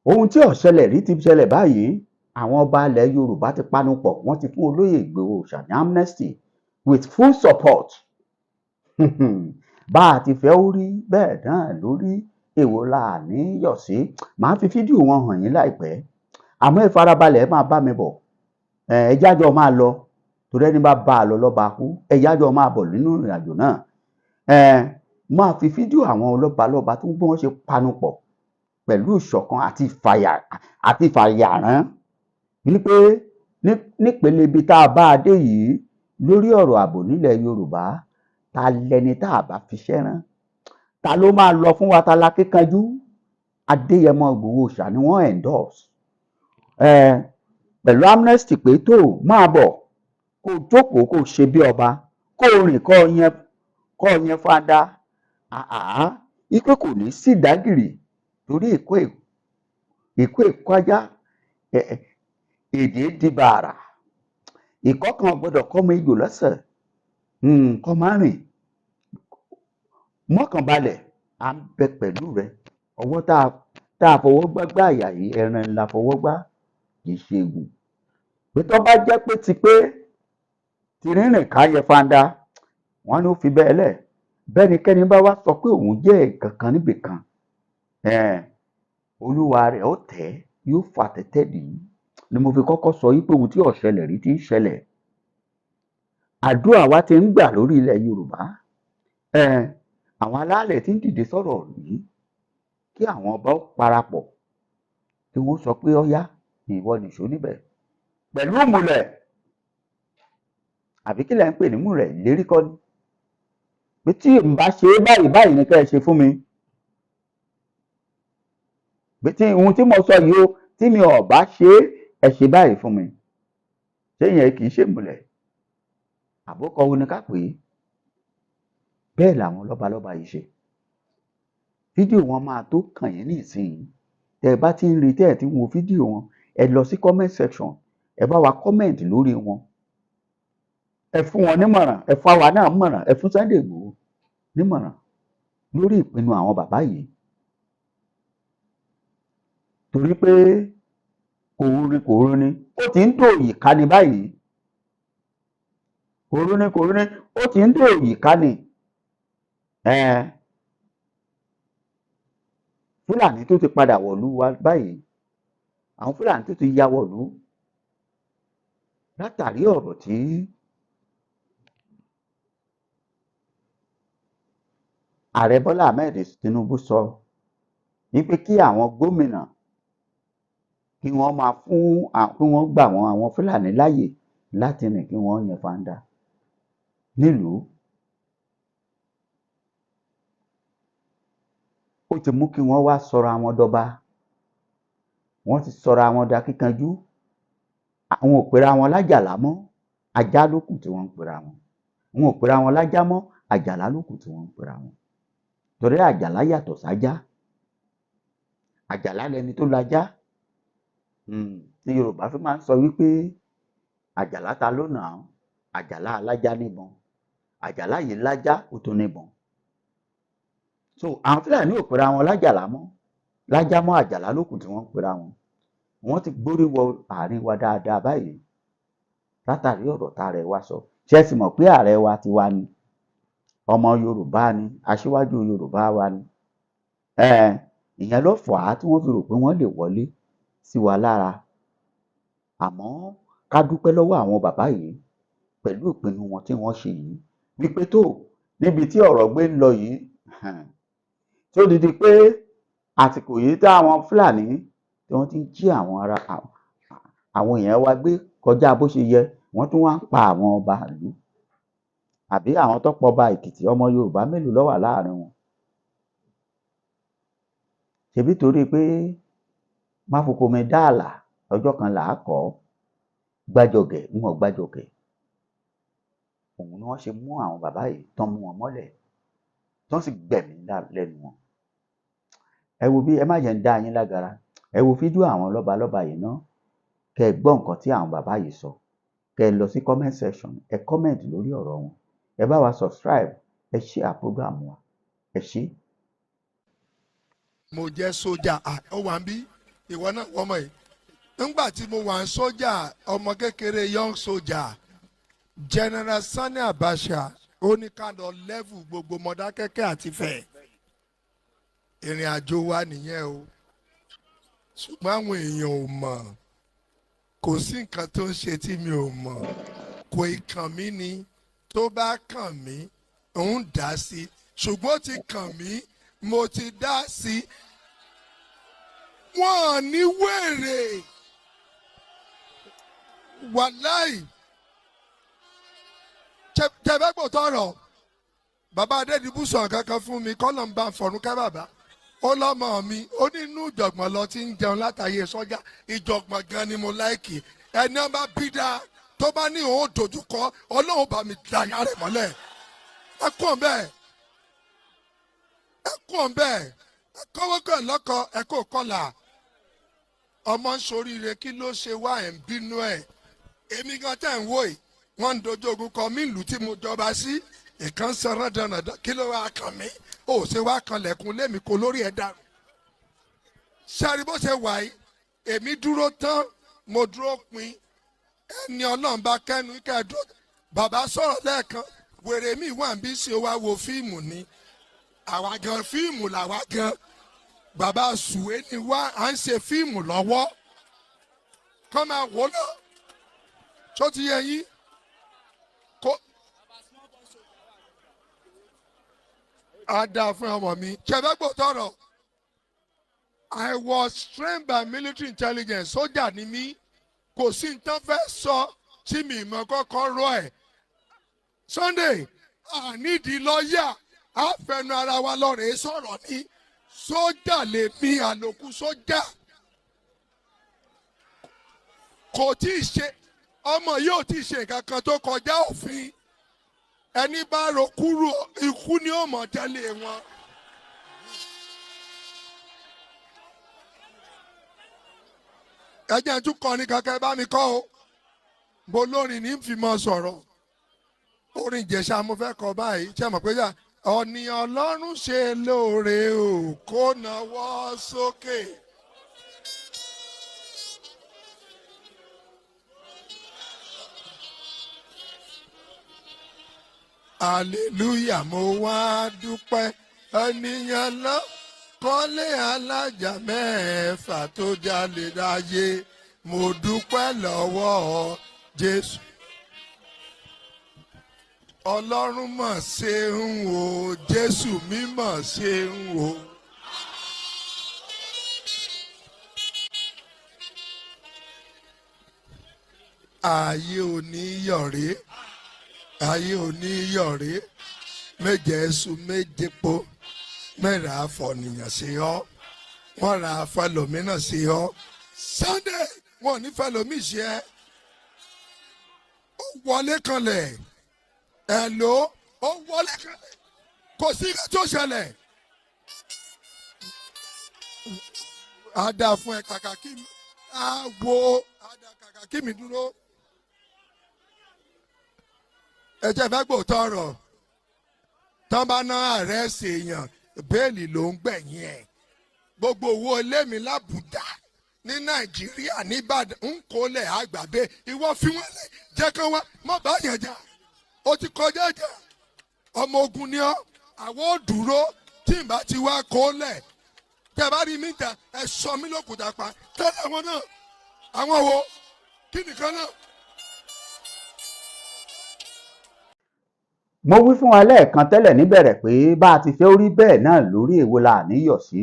ohun tí ó ṣẹlẹ̀ rí ti ṣẹlẹ̀ báyìí. Àwọn ọba ilẹ̀ Yorùbá ti panupọ̀, wọ́n ti fún olóyè Ìgbòho Òòṣà ní amnesty with full support. Bá a ti fẹ́ ó rí bẹ́ẹ̀ náà lórí, èwo la ní yọ̀ sí. Màá fi fídíò wọn hàn yín láìpẹ́, àmọ́ ẹ farabalẹ̀, ẹ máa bá mi bọ̀. Ẹ jájọ máa lọ, torí ẹni bá bá a lọ lọ́ba kú, ẹ jájọ máa bọ̀ nínú ìrìnàjò náà. Máa fi fídíò àwọn lọ́balọ́ba tó ń gbé wọn ṣe panupọ̀ pẹ̀lú ìṣọ̀kan àti ìfàyàrán wípé nípele ibi tá a bá a dé yìí lórí ọ̀rọ̀ ààbò nílẹ̀ Yorùbá, ta lẹni tá a bá fiṣẹ́ rán, ta ló máa lọ fún wa, ta la kíkanjú. Adéyẹmọ Ìgbòho Òòṣà ni wọ́n endorse pẹ̀lú amnesty pé tó máa bọ̀ kó jókòó kó ṣe bí ọba, kó rìn kọ́ yẹn fada. Ipe kò ní sí ìdágìrì torí ìkó ìkọjá èdè di bàrà. Ìkọ́kàn gbọ́dọ̀ kọ́mọ ejò lẹ́sẹ̀ kọ́ máa rìn. Mọ́kànbalẹ̀, à ń bẹ pẹ̀lú rẹ. Ọwọ́ tá a fọwọ́ gbá àyà yìí, ẹran la fọwọ́ gbá, kì í ṣe egun. Pé tó bá jẹ́ pé ti rírìn ká yẹ fanda, wọ́n ló fi bẹ́ẹ̀ lẹ̀. Bẹ́nikẹ́ni bá wá sọ pé òun jẹ́ kankan níbì kan, olúwa rẹ̀ ó tẹ̀, yóò fà tẹ́tẹ́ dì í. Ni mo fi kọ́kọ́ sọ yí pé ohun tí ó ṣẹlẹ̀ rí ti ń ṣẹlẹ̀. Àdúrà wa ti ń gbà lórí ilẹ̀ Yorùbá. Àwọn alálẹ̀ tí ń dìde sọ̀rọ̀ yìí, kí àwọn ọba ó parapọ̀, kí wọ́n sọ pé ọ̀yá ìwọ nìṣó níbẹ̀ pẹ̀lú ìmùlẹ̀. Àbí kí lẹ ń pè ní ìmùlẹ̀? Ìlérí kọ́ ni pé tí n bá ṣe báyìí ni kẹ́ ẹ ṣe fún mi. Pé tí ohun tí mo sọ yìí o, tí mi ò bá ṣe ẹ ṣe báyìí fún mi. Ṣé yẹn kì í ṣe ìmùlẹ̀? Àbókọ wo ni ká pè é? Bẹ́ẹ̀ làwọn lọ́balọ́ba yìí ṣe. Fídíò wọn máa tó kàn yín nísìnyí. Tẹ́ ẹ bá ti ń rí, tẹ́ ẹ ti ń wo fídíò wọn, ẹ lọ sí comment section, ẹ bá wa comment lórí wọn. Ẹ fún wọn nímọ̀ràn, ẹ fún àwa náà mọ̀ràn, ẹ fún Sunday Igboho nímọ̀ràn lórí ìpinnu àwọn bàbá yìí. Torí pé kòrónì ó ti ń dòòyì ká ní báyìí. Kòrónì ó ti ń dòòyì ká ní. Fúlàní tó ti padà wọ̀lú wa báyìí, àwọn Fúlàní tó ti ya wọ̀lú látàrí ọ̀rọ̀ tí Ààrẹ Bọ́lá Ahmed Tinubu sọ wípé kí àwọn gómìnà kí wọ́n máa kí wọ́n gbà wọ́n àwọn Fúlàní láàyè láti rìn kí wọ́n yan fanda nílùú. Ó ti mú kí wọ́n wá sọra wọn dọba. Wọ́n ti sọra wọn dakíkanjú. Àwọn ò pera wọn lájàlá mọ́, ajá lókù tí wọ́n ń pera wọn. Wọn ò pera wọn lájá mọ́, àjàlá lókù tí wọ́n ń pera wọn. Torí àjàlá yàtọ̀ sájá. Àjàlá lẹni tó lajá. Ní Yorùbá fi máa ń sọ wípé àjàlá ta ló nà án, àjàlá alájá níbọn, àjàlá yìí lájá ó tó níbọn. So àwọn Fúlàní ò pera wọn lájàlá mọ́, àjàlá lókù tí wọ́n ń pera wọn. Wọ́n ti gbórí wọ àárín wa dáadáa báyìí látàrí ọ̀rọ̀ tá ààrẹ wa sọ. Ṣé ẹ sì mọ̀ pé ààrẹ wa ti wá ní ọmọ Yorùbá ni, aṣíwájú Yorùbá wa ni. Ìyẹn ló fà á tí wọ́n fi rò pé wọ́n lè wọlé sí wa lára. Àmọ́ ká dúpẹ́ lọ́wọ́ àwọn bàbá yìí pẹ̀lú ìpinnu wọn tí wọ́n ṣe yìí wípé tó níbi tí ọ̀rọ̀ gbé ń lọ yìí, tó di pé àsìkò yìí tá àwọn Fúlàní tí wọ́n ti ń jí àwọn èèyàn wa gbé kọjá bó ṣe yẹ, wọ́n tún wá ń pa àwọn ọba ìlú. Àbí àwọn tó pọba Èkìtì, ọmọ Yorùbá mélòó ló wà láàrin wọn? Ṣebí torí pé máfòkómi dáàlà ọjọ́ kan là á kọ́, gbájọgẹ̀ ń wọ̀n gbájọgẹ̀. Òun ni wọ́n ṣe mú àwọn bàbá yìí tán mú wọn mọ́lẹ̀, tán sì gbẹ̀mí lẹ́nu wọn. Ẹ wo bí, ẹ má jẹ́ ń dá yín lágara. Ẹ wo fídíò àwọn lọ́balọ́ba yìí ná, kẹ́ ẹ gbọ́ nǹkan tí àwọn bàbá yìí sọ. Kẹ́ ẹ lọ sí comment section, ẹ comment lórí ọ̀rọ̀ wọn. Ẹ bá wa subscribe, ẹ share program wa. Ẹ ṣé. mo jẹ́ sójà ó wà ń bí ìwọ náà wọ́n mọ̀ yìí nígbà tí mo wà ń sójà ọmọ kékeré young soldier General Sani Abacha ó ní ká lọ level gbogbo Mọdákẹ́kẹ́ àti Ifẹ̀ ìrìn àjò wa nìyẹn o ṣùgbọ́n àwọn èèyàn ò mọ̀ kò sí nǹkan tó ń ṣe tí mi ò mọ̀ kò kàn mí ni tó bá kàn mí ń dá sí ṣùgbọ́n ó ti kàn mí mo ti dá sí wọ́n ní wèrè wàláì tẹ̀bẹ́gbò tọrọ bàbá Adédìbú sọ̀rọ̀ kankan fún mi kọ́lọ̀ ń bá ń fọ̀rún ká bàbá ó lọ́mọ mi ó ní inú ìjọ̀gbọ̀n lọ ti ń jẹun látàyè sọ́jà ìjọ̀gbọ̀n gan ni mo láìkì ẹni ọba bí dáa tó bá ní òun dojúkọ Ọlọ́run bá mi dàyà rẹ̀ mọ́lẹ̀ ẹ kú ọ̀n bẹ́ẹ̀ ẹ kú ọ̀n bẹ́ẹ̀ ẹ kọ́wọ́kọ́ lọ́kọ ẹ kó kọ́là ọmọ ń soríire kí ló ṣe wá ẹ̀ ń bínú ẹ̀ èmi gan tẹ̀ ń wò yìí wọ́n ń dojú ogun kọ mí ìlú tí mo jọba sí ìkan sọ̀rọ̀ dandan kí ló wá kàn mí ó ṣe wá kan lẹ̀kùn lémi kó lórí ẹ̀ dàrú ṣáàrí bó ṣe wà yìí èmi dúró tán mo dúró pin ẹni Ọlọ́run bá kẹ́nu kẹ́ẹ̀dúró bàbá sọ̀rọ̀ lẹ́ẹ̀kan wèrè mi wà ń bí ṣe wá wo fíìmù ni àwa gan fíìmù làwa gan bàbá sùwé ni wá à ń ṣe fíìmù lọ́wọ́ kọ́ máa wò lọ tó ti yẹ yín kó a dáa fún ọmọ mi ṣẹ̀fẹ̀gbò tọrọ I was trained by military intelligence sójà ni mí kò sí nǹkan fẹ́ sọ tí mi mọ̀ kọ́kọ́ rọ ẹ̀ Sunday ànídìí lọ́ọ̀yà àfẹnu ara wa lọ́rẹ̀ẹ́ sọ̀rọ̀ ní sójà lè mi àlòkù sójà kò tí ì ṣe ọmọ yóò tí ì ṣe nǹkan kan tó kọjá òfin ẹni bá ro kúrò ikú ni ó mọ̀ tẹ́lẹ̀ wọn. ẹjẹ tún kọ ní kankan bá mi kọ o bó lórin ní fi mọ sọ̀rọ̀ orin Ìjẹ̀ṣà mo fẹ́ kọ báyìí ṣe mọ̀ pé ọ̀nì Ọlọ́run ṣe lóore o kó nawọ́ sókè. hallelujah mo wá dúpẹ́ ènìyàn lọ kọ́lé alájà mẹ́fà tó jalè láyé mo dúpẹ́ lọ́wọ́ Jésù. Ọlọ́run mọ̀ ṣeun o Jésù mi mọ̀ ṣeun o. ayé ò ní yọ̀rẹ́ ayé ò ní yọ̀rẹ́ méje ẹ̀sùn méje po mẹ́ra àfọ̀nìyàn sí ọ́ wọ́n ra àfọlòmínà sí ọ́ Sunday wọn ò ní fẹlòmí ṣe ẹ́ ó wọlé kanlẹ̀ ẹ̀ ló ó wọlé kanlẹ̀ kò sí ìgbà tó ṣẹlẹ̀ á dáa fún ẹ kàkà kí mi á wo á dáa kàkà kí mi dúró ẹ jẹ́ fẹ́ gbòòtọ́ ọ̀rọ̀ tán bá ná àrẹ́sì èèyàn bẹ́ẹ̀lì ló ń gbẹ̀yìn ẹ̀ gbogbo owó ilé mi l'Àbújá ní Nàìjíríà nìbàdàn ń kólẹ̀ àgbàbẹ́ ìwọ fi wọ́n lẹ̀ jẹ́ kán wá má bá yẹn jà ó ti kọjá jà ọmọ ogun ni ọ́ àwọn ò dúró tí n bá ti wá kólẹ̀ tẹ́ bá rí mi ta ẹ sọ mí lókùtà pa tẹ́lẹ̀ àwọn náà àwọn wo kí nìkan náà. mo wí fún wa lẹ́ẹ̀kan tẹ́lẹ̀ níbẹ̀rẹ̀ pé bá a ti fẹ́ orí bẹ́ẹ̀ náà lórí èwo la níyọ̀ sí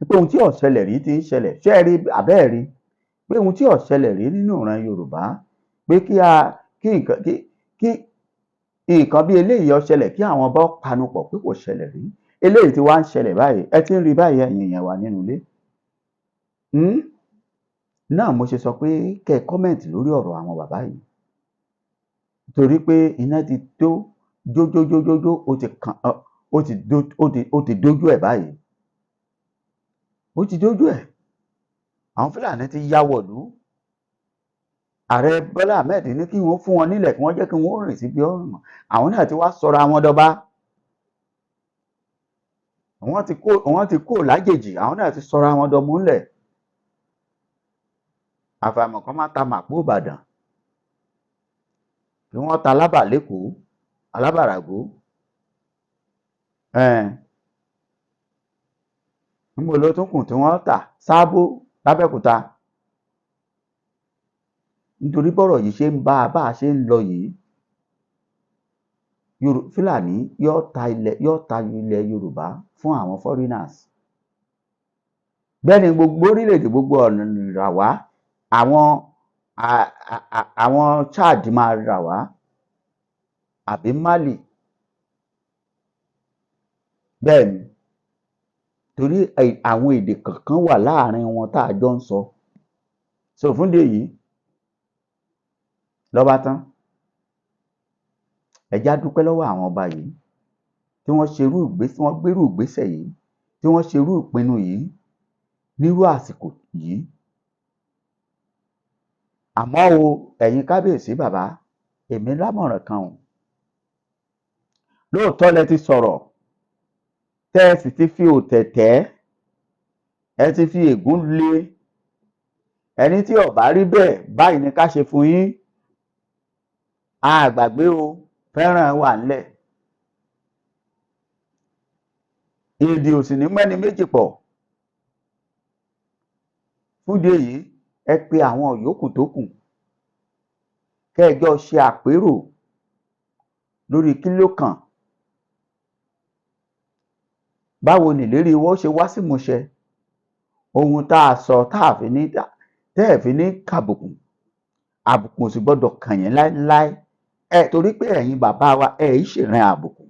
pé ohun tí ó ṣẹlẹ̀ rí ti ń ṣẹlẹ̀ ṣé ẹ rí abẹ́ẹ̀ rí pé ohun tí ó ṣẹlẹ̀ rí nínú ìran Yorùbá pé kí nǹkan bí eléyìí ó ṣẹlẹ̀ kí àwọn bá panupọ̀ pé kò ṣẹlẹ̀ rí eléyìí tí wá ń ṣẹlẹ̀ báyìí ẹ ti ń rí báyìí ẹ̀yin èèyàn wa nínú ilé náà mo ṣe sọ pé kẹ́ ẹ kọ́mẹ̀ntì lórí ọ̀rọ̀ àwọn bàbá yìí torí pé iná ti tó jójójójójó ó ti dójú ẹ̀ báyìí ó ti dójú ẹ̀ àwọn Fúlàní ti ya wọ̀lú ààrẹ Bọ́lá Ahmed ní kí wọ́n fún wọn nílẹ̀ kí wọ́n jẹ́ kí wọ́n rìn síbi ọ̀rùn àwọn náà ti wá sọra wọn dọba wọ́n ti kó lájèjì, àwọn náà ti sọra wọn dọmọ ńlẹ̀. Àfàìmọ̀ kan má ta màpó Ìbàdàn, kí wọ́n ta Alábà lÉkòó, Alábàràgó. Níbo ló tún kù tí wọ́n tà? Sábó l'Ábẹ́òkúta. Nítorí bọ́rọ̀ yìí ṣe ń bá a ṣe ń lọ yìí, Fúlàní yóò ta ilẹ̀ Yorùbá fún àwọn foreigners. Bẹ́ẹ̀ ni gbogbo orílẹ̀-èdè, gbogbo ọ̀nà rà wá, àwọn Chad máa rà wá, àbí Mali. Bẹ́ẹ̀ ni, torí àwọn èdè kankan wà láàrin wọn tá a jọ ń sọ. So fún ìdí èyí, ló bá tán. Ẹ já dúpẹ́ lọ́wọ́ àwọn ọba yìí tí wọ́n gbérù ìgbésẹ̀ yìí, tí wọ́n ṣerú ìpinnu yìí nírú àsìkò yìí. Àmọ́ o, ẹ̀yin kábíyèsí bàbá, èmi lámọ̀ràn kan o. Lóòótọ́ lẹ ti sọ̀rọ̀, tẹ́ ẹ sì ti fi òtẹ̀ tẹ́, ẹ ti fi ègún lé. Ẹni tí ó bá rí bẹ́ẹ̀, báyìí ni ká ṣe fún yín. A gbàgbé o, fẹ́ràn wà ńlẹ̀. Èdè ò sì ní mẹ́ni méjì pọ̀. Fún ìdí èyí, ẹ pe àwọn yòókù tó kù, kẹ́ ẹ jọ ṣe àpérò lórí kí ló kàn. Báwo nìlérí wọ́n ṣe wá sí ìmúṣẹ? Ohun tá a sọ tẹ́ ẹ̀ fi ní kàbùkù, àbùkù ò sì gbọ́dọ̀ kàn yín láéláé. Torí pé ẹ̀yin bàbá wa, ẹ̀ ń ṣèrìn àbùkù.